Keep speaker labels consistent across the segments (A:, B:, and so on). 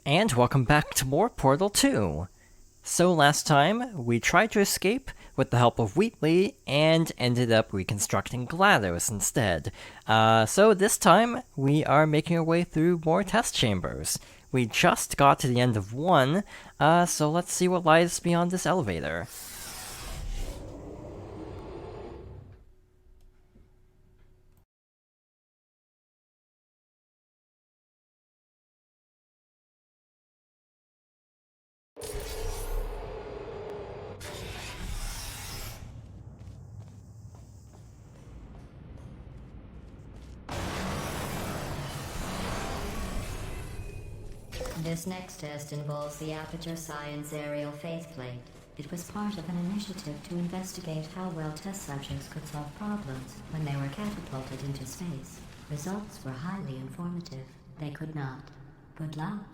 A: And welcome back to more Portal 2. So last time, we tried to escape with the help of Wheatley and ended up reconstructing GLaDOS instead. So this time, we are making our way through more test chambers. We just got to the end of one, so let's see what lies beyond this elevator.
B: This next test involves the Aperture Science aerial faceplate. It was part of an initiative to investigate how well test subjects could solve problems when they were catapulted into space. Results were highly informative. They could not. Good luck.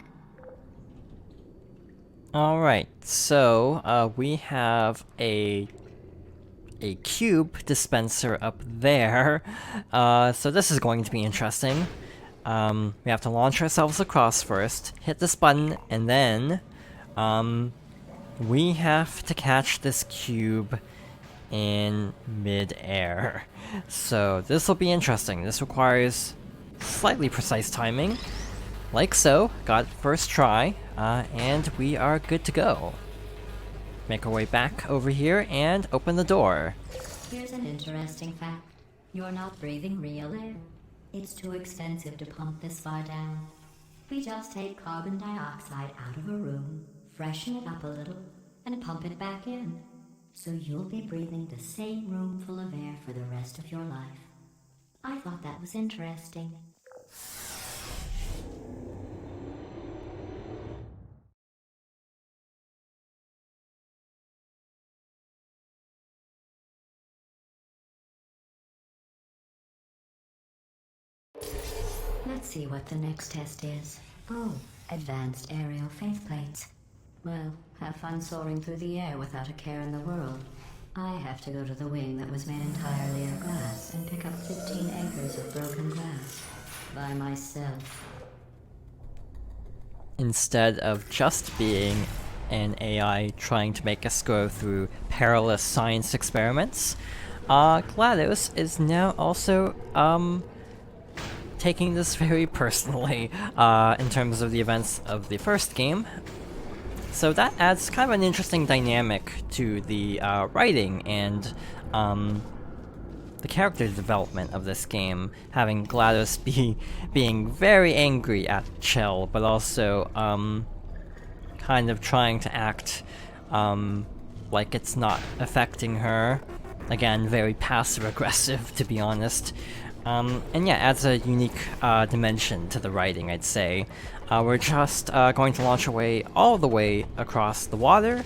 A: Alright, so we have a cube dispenser up there. So this is going to be interesting. We have to launch ourselves across first, hit this button, and then we have to catch this cube in mid-air. So this will be interesting. This requires slightly precise timing. Like so, got first try, and we are good to go. Make our way back over here and open the door.
B: Here's an interesting fact. You're not breathing real air. It's too expensive to pump this far down. We just take carbon dioxide out of a room, freshen it up a little, and pump it back in. So you'll be breathing the same room full of air for the rest of your life. I thought that was interesting. Let's see what the next test is. Oh, advanced aerial faceplates. Well, have fun soaring through the air without a care in the world. I have to go to the wing that was made entirely of glass and pick up 15 acres of broken glass. By myself.
A: Instead of just being an AI trying to make us go through perilous science experiments, GLaDOS is now also, taking this very personally, in terms of the events of the first game. So that adds kind of an interesting dynamic to the writing and the character development of this game, having GLaDOS being very angry at Chell, but also kind of trying to act like it's not affecting her. Again, very passive-aggressive, to be honest. And yeah, adds a unique dimension to the writing, I'd say. We're just going to launch away all the way across the water,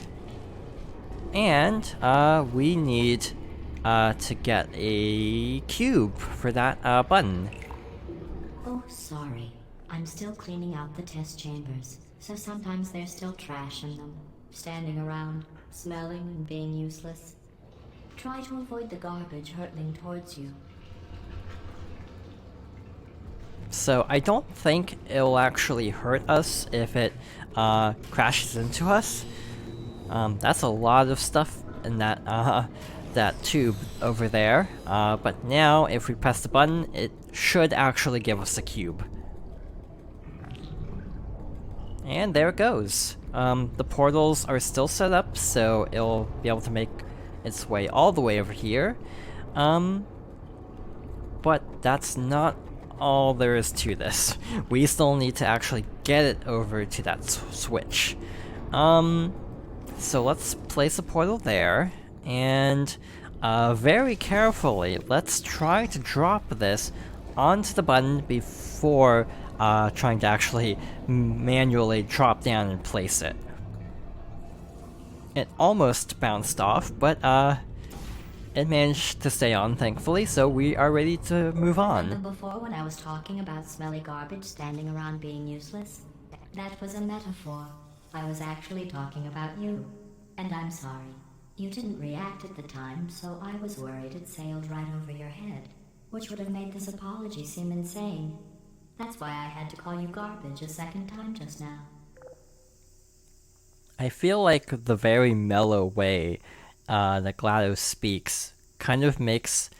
A: and we need to get a cube for that button.
B: Oh, sorry. I'm still cleaning out the test chambers, so sometimes there's still trash in them, standing around, smelling and being useless. Try to avoid the garbage hurtling towards you.
A: So I don't think it'll actually hurt us if it crashes into us. That's a lot of stuff in that that tube over there. But now, if we press the button, it should actually give us a cube. And there it goes. The portals are still set up, so it'll be able to make its way all the way over here. But that's not all there is to this. We still need to actually get it over to that switch. So let's place a portal there, and very carefully, let's try to drop this onto the button before trying to actually manually drop down and place it. It almost bounced off, but it managed to stay on, thankfully, so we are ready to move on.
B: Remember before when I was talking about smelly garbage standing around being useless? That was a metaphor. I was actually talking about you. And I'm sorry. You didn't react at the time, so I was worried it sailed right over your head, which would have made this apology seem insane. That's why I had to call you garbage a second time just now.
A: I feel like the very mellow way that GLaDOS speaks kind of makes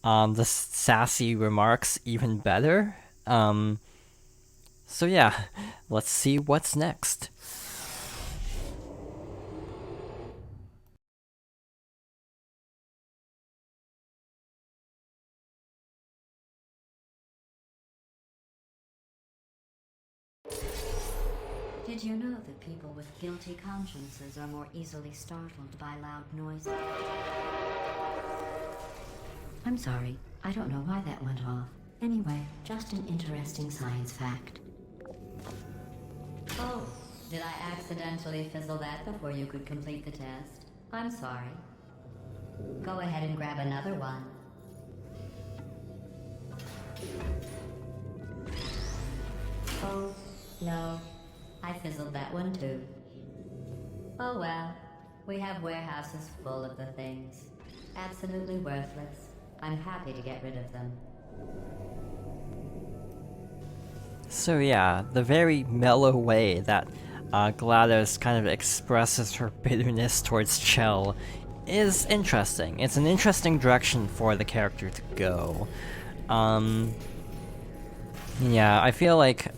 A: the sassy remarks even better. So yeah, let's see what's next.
B: Did you know that people with guilty consciences are more easily startled by loud noises? I'm sorry, I don't know why that went off. Anyway, just an interesting science fact. Oh, did I accidentally fizzle that before you could complete the test? I'm sorry. Go ahead and grab another one. Oh, no. I fizzled that one too. Oh well. We have warehouses full of the things. Absolutely worthless. I'm happy to get rid of them.
A: So yeah, the very mellow way that GLaDOS kind of expresses her bitterness towards Chell is interesting. It's an interesting direction for the character to go. Yeah, I feel like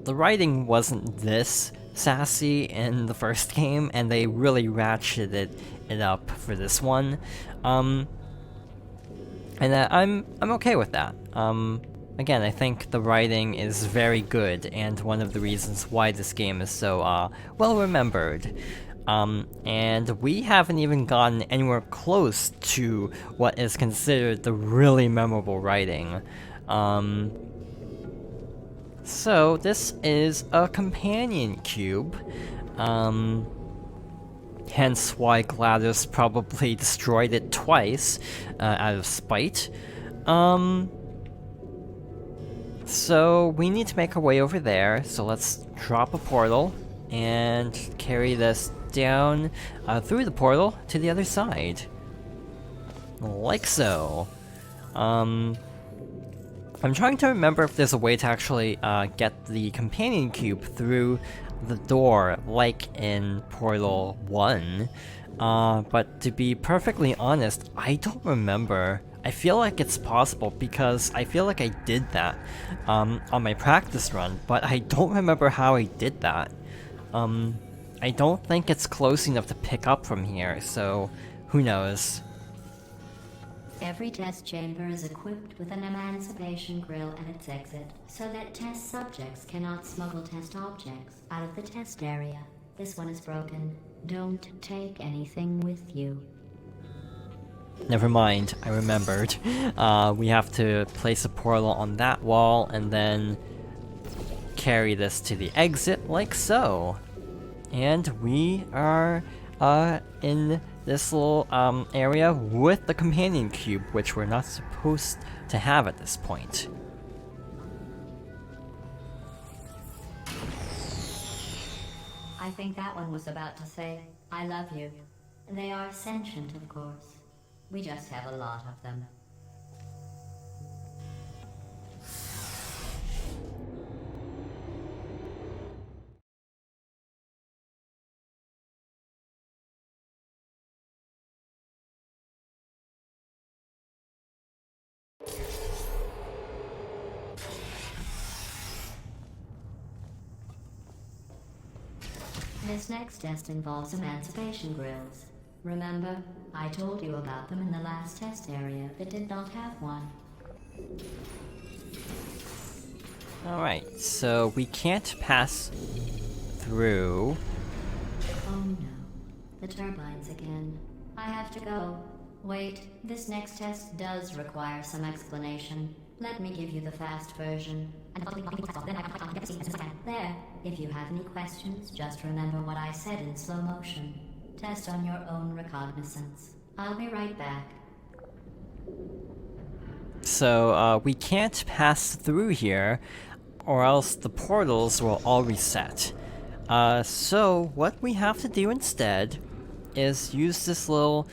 A: the writing wasn't this sassy in the first game, and they really ratcheted it up for this one. And I'm okay with that. Again, I think the writing is very good, and one of the reasons why this game is so well remembered. And we haven't even gotten anywhere close to what is considered the really memorable writing. So this is a companion cube, hence why GLaDOS probably destroyed it twice, out of spite. So we need to make our way over there, so let's drop a portal and carry this down through the portal to the other side. Like so. I'm trying to remember if there's a way to actually get the companion cube through the door, like in Portal 1. But to be perfectly honest, I don't remember. I feel like it's possible because I feel like I did that on my practice run, but I don't remember how I did that. I don't think it's close enough to pick up from here, so who knows.
B: Every test chamber is equipped with an emancipation grill at its exit, so that test subjects cannot smuggle test objects out of the test area. This one is broken. Don't take anything with you.
A: Never mind, I remembered. We have to place a portal on that wall and then carry this to the exit like so. And we are in this little area with the companion cube, which we're not supposed to have at this point.
B: I think that one was about to say, I love you. They are sentient, of course. We just have a lot of them. This next test involves emancipation grills. Remember, I told you about them in the last test area that did not have one.
A: Alright, so we can't pass through.
B: Oh no, the turbines again. I have to go. Wait, this next test does require some explanation. Let me give you the fast version. There, if you have any questions, just remember what I said in slow motion. Test on your own recognizance. I'll be right back.
A: So, we can't pass through here, or else the portals will all reset. So what we have to do instead is use this little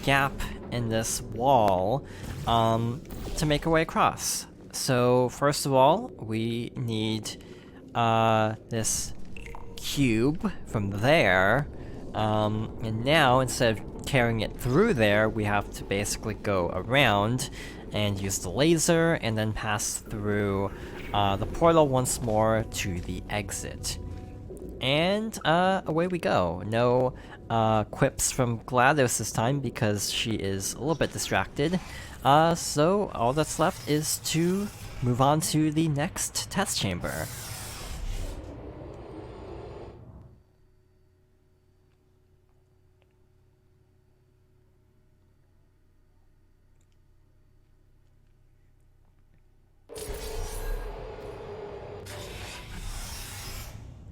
A: gap in this wall to make our way across. So first of all, we need this cube from there, and now instead of carrying it through there, we have to basically go around and use the laser and then pass through the portal once more to the exit. And away we go. No quips from GLaDOS this time because she is a little bit distracted. So all that's left is to move on to the next test chamber.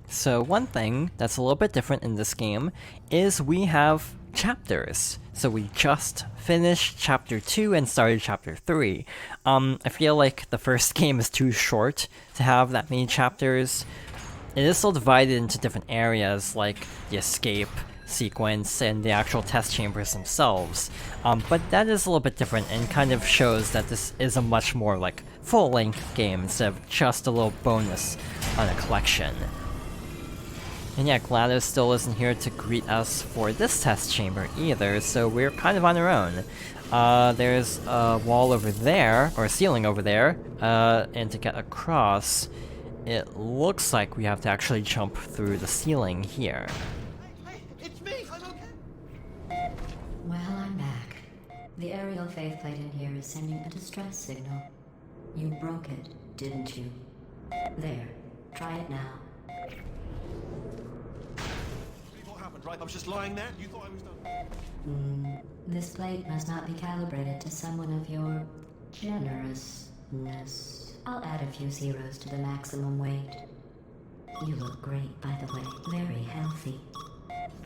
A: So one thing that's a little bit different in this game is we have chapters. So we just finished chapter 2 and started chapter 3. I feel like the first game is too short to have that many chapters. It is still divided into different areas like the escape sequence and the actual test chambers themselves. But that is a little bit different and kind of shows that this is a much more like full-length game instead of just a little bonus on a collection. And yeah, GLaDOS still isn't here to greet us for this test chamber either, so we're kind of on our own. There's a wall over there, or a ceiling over there, and to get across, it looks like we have to actually jump through the ceiling here.
C: Hey, it's me! I'm okay!
B: Well, I'm back. The aerial faceplate in here is sending a distress signal. You broke it, didn't you? There. Try it now.
C: What happened, right? I was just lying there. You thought I was done.
B: This plate must not be calibrated to someone of your generousness. I'll add a few zeros to the maximum weight. You look great, by the way. Very healthy.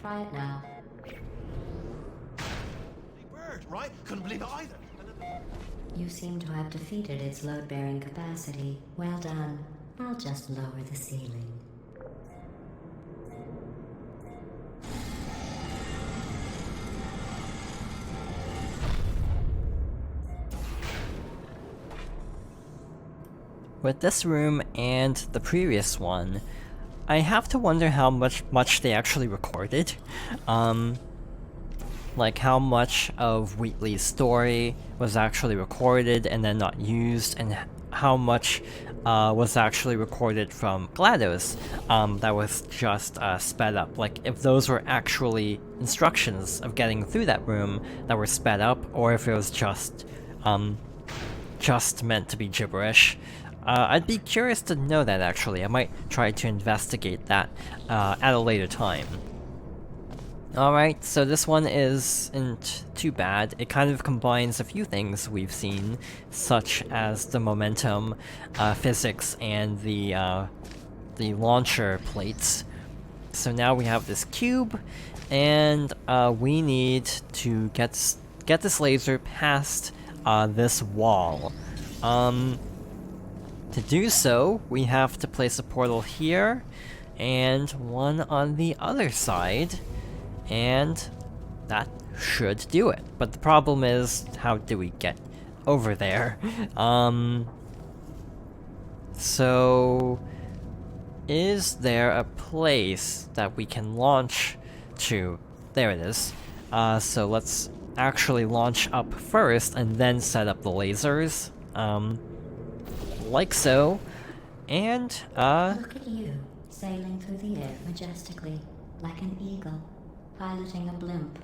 B: Try it now.
C: Big bird, right? Couldn't believe it either.
B: You seem to have defeated its load-bearing capacity. Well done. I'll just lower the ceiling.
A: With this room and the previous one, I have to wonder how much they actually recorded. Like how much of Wheatley's story was actually recorded and then not used, and how much was actually recorded from GLaDOS that was just sped up. Like if those were actually instructions of getting through that room that were sped up, or if it was just meant to be gibberish. I'd be curious to know that, actually. I might try to investigate that at a later time. Alright, so this one isn't too bad. It kind of combines a few things we've seen, such as the momentum, physics, and the launcher plates. So now we have this cube, and we need to get this laser past this wall. To do so, we have to place a portal here, and one on the other side, and that should do it. But the problem is, how do we get over there? So is there a place that we can launch to? There it is. So let's actually launch up first, and then set up the lasers. Like so, and
B: Look at you, sailing through the air majestically, like an eagle, piloting a blimp.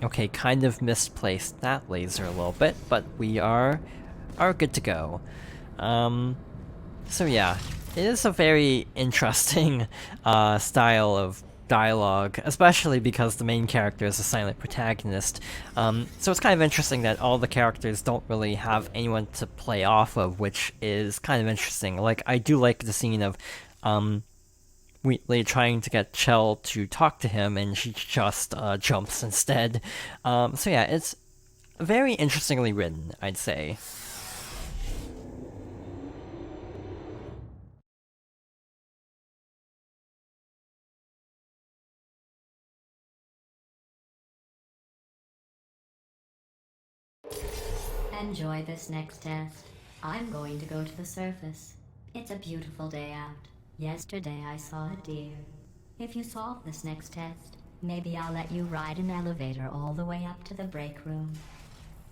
A: okay, kind of misplaced that laser a little bit, but we are good to go. So yeah, it is a very interesting style of dialogue, especially because the main character is a silent protagonist. So it's kind of interesting that all the characters don't really have anyone to play off of, which is kind of interesting. Like, I do like the scene of Wheatley trying to get Chell to talk to him, and she just jumps instead. So yeah, it's very interestingly written, I'd say.
B: Enjoy this next test. I'm going to go to the surface. It's a beautiful day out. Yesterday I saw a deer. If you solve this next test, maybe I'll let you ride an elevator all the way up to the break room.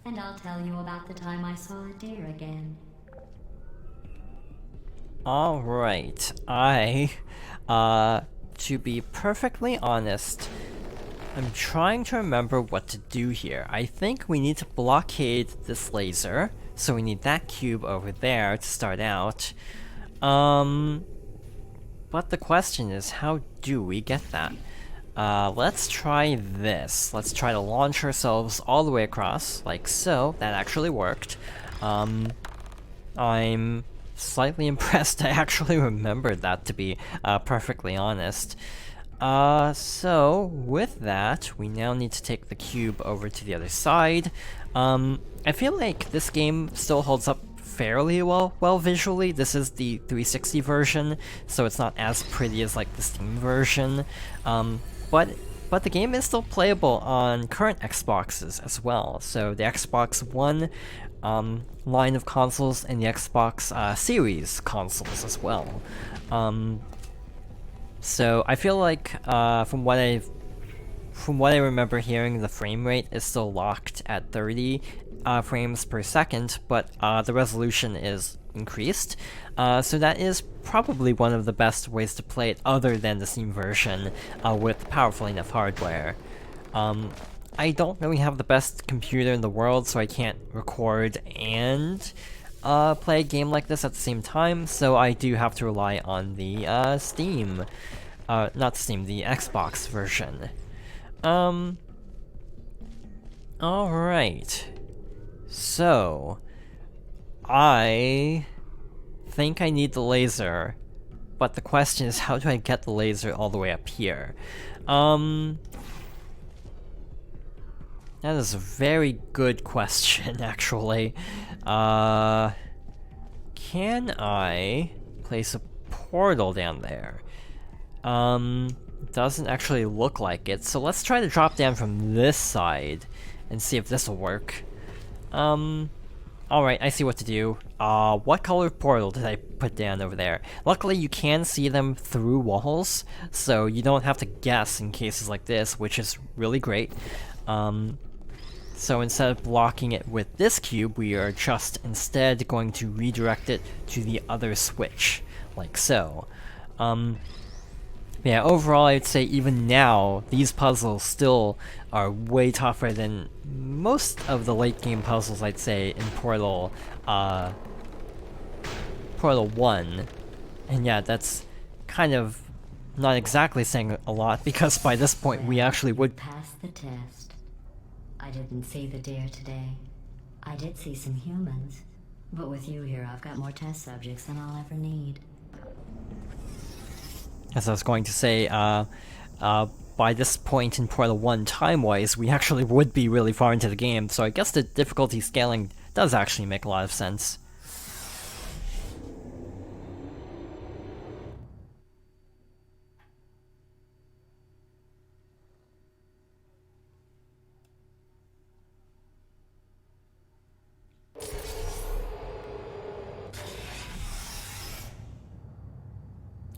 B: And I'll tell you about the time I saw a deer again.
A: Alright, to be perfectly honest, I'm trying to remember what to do here. I think we need to blockade this laser, so we need that cube over there to start out. But the question is, how do we get that? Let's try this. Let's try to launch ourselves all the way across, like so. That actually worked. I'm slightly impressed I actually remembered that, to be perfectly honest. So with that, we now need to take the cube over to the other side. I feel like this game still holds up fairly well visually. This is the 360 version, so it's not as pretty as like the Steam version. But the game is still playable on current Xboxes as well. So the Xbox One line of consoles and the Xbox Series consoles as well. So I feel like from what I remember hearing, the frame rate is still locked at 30 frames per second, but the resolution is increased. So that is probably one of the best ways to play it other than the Steam version with powerful enough hardware. I don't really have the best computer in the world, so I can't record and play a game like this at the same time, so I do have to rely on the Steam, not Steam, the Xbox version. Alright. So, I think I need the laser, but the question is, how do I get the laser all the way up here? That is a very good question, actually. Can I place a portal down there? Doesn't actually look like it, so let's try to drop down from this side and see if this will work. Alright, I see what to do. What color portal did I put down over there? Luckily, you can see them through walls, so you don't have to guess in cases like this, which is really great. So instead of blocking it with this cube, we are just instead going to redirect it to the other switch, like so. Yeah, overall I'd say even now, these puzzles still are way tougher than most of the late game puzzles, I'd say, in Portal 1. And yeah, that's kind of not exactly saying a lot, because by this point we actually would
B: pass the test. I didn't see the deer today. I did see some humans. But with you here, I've got more test subjects than I'll ever need.
A: As I was going to say, by this point in Portal 1 time-wise, we actually would be really far into the game, so I guess the difficulty scaling does actually make a lot of sense.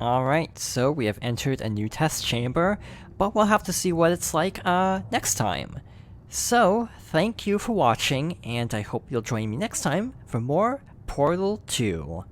A: Alright, so we have entered a new test chamber, but we'll have to see what it's like next time. So, thank you for watching, and I hope you'll join me next time for more Portal 2.